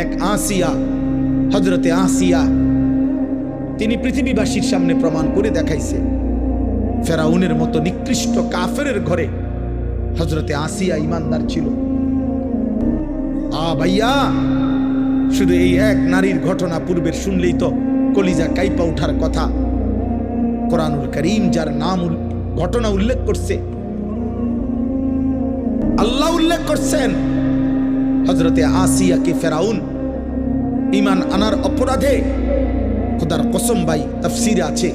এক আসিয়া, হযরতে আসিয়া, তিনি পৃথিবীবাসীর সামনে প্রমাণ করে দেখাইছে ফেরাউনের মতো নিকৃষ্ট কাফেরের ঘরে হযরতে আসিয়া ইমানদার ছিল। ভাইয়া, শুধু এই এক নারীর ঘটনা পূর্বের শুনলেই তো কলিজা কাইপা ওঠার কথা। কোরআনুল কারীম যার নাম ঘটনা উল্লেখ করছে, আল্লাহ উল্লেখ করছেন, হযরতে আসিয়াকে ফেরাউন ঈমান আনার অপরাধে, খোদার কসম ভাই, তাফসীরে আছে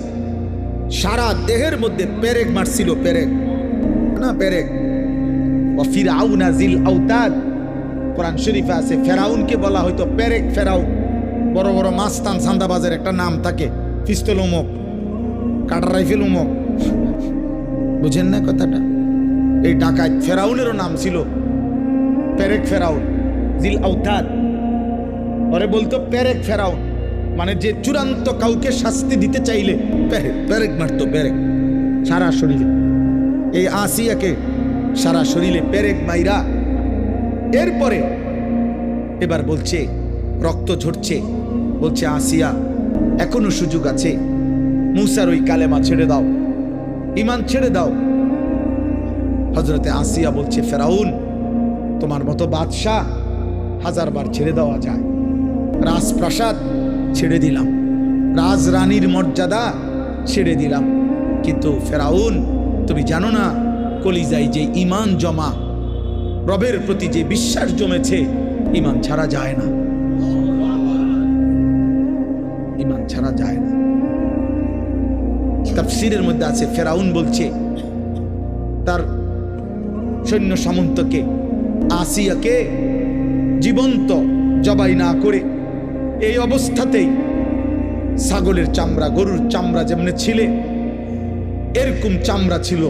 সারা দেহের মধ্যে পেরেক মারছিল, পেরেক না পেরেক। ওয়া ফিরআউনা যিল আওতাদ, কোরআন শরীফে আছে ফেরাউনকে বলা হয়তো পেরেক ফেরাউন। বড় বড় মাস্তান সান্দাবাজের একটা নাম থাকে, পিস্তল উমক, কাটা রাইফেল উমক, বুঝেন না কথাটা? এই ডাকাত ফেরাউনেরও নাম ছিল পেরেক ফেরাউন, যিল আওতাদ। ওরে বলতো পেরেক ফেরাউন, মানে যে চূড়ান্ত কাউকে শাস্তি দিতে চাইলে পেরেক মারতো, পেরেক সারা শরীরে। এই আসিয়াকে সারা শরীরে পেরেক মাইরা, এরপরে এবার বলছে রক্ত ঝরছে, বলছে আসিয়া এখনো সুযোগ আছে, মুসার ওই কালেমা ছেড়ে দাও, ঈমান ছেড়ে দাও। হযরতে আসিয়া বলছে ফেরাউন, তোমার মতো বাদশাহ হাজারবার ছেড়ে দেওয়া যায়, রাজপ্রাসাদ ছেড়ে দিলাম, রাজরানীর মর্যাদা ছেড়ে দিলাম, কিন্তু ফেরাউন তুমি জানো না কলিজায় যে ঈমান জমা, রবের প্রতি যে বিশ্বাস জমেছে, ঈমান ছাড়া যায় না, ঈমান ছাড়া যায় না। তাফসীরের মধ্যে আছে ফেরাউন বলছে তার সৈন্য সামন্তকে আসিয়াকে জীবন্ত জবাই না করে এই অবস্থাতেই ছাগলের চামড়া, গরুর চামড়া যেমন ছিলে এরকম চামড়া ছিল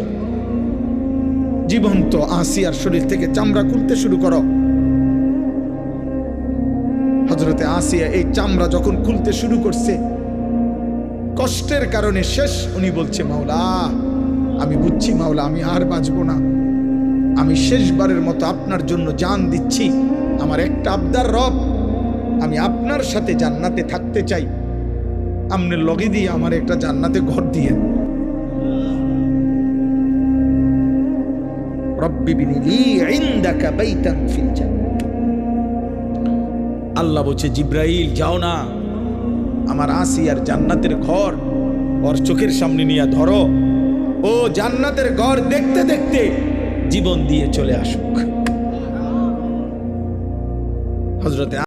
জীবন্ত, আসিয়ার শরীর থেকে চামড়া খুলতে শুরু করো। হযরতে আসিয়া এই চামড়া যখন খুলতে শুরু করছে, কষ্টের কারণে শেষ, উনি বলছে মাওলা আমি বুঝছি মাওলা আমি আর বাঁচবো না, আমি শেষবারের মতো আপনার জন্য জান দিচ্ছি, আমার একটা আবদার রব, আমি আপনার সাথে জান্নাতে থাকতে চাই, আমনের লগে দিয়ে আমার একটা জান্নাতে ঘর দিয়ে, রব্বি বিনি লি ইনদাকা বাইতান ফিল জান্নাহ। আল্লাহ বলছে জিব্রাইল যাও না, আমার আসিয়ার জান্নাতের ঘর ওর চোখের সামনে নিয়ে ধরো, ও জান্নাতের ঘর দেখতে দেখতে জীবন দিয়ে চলে আসুক। হযরতে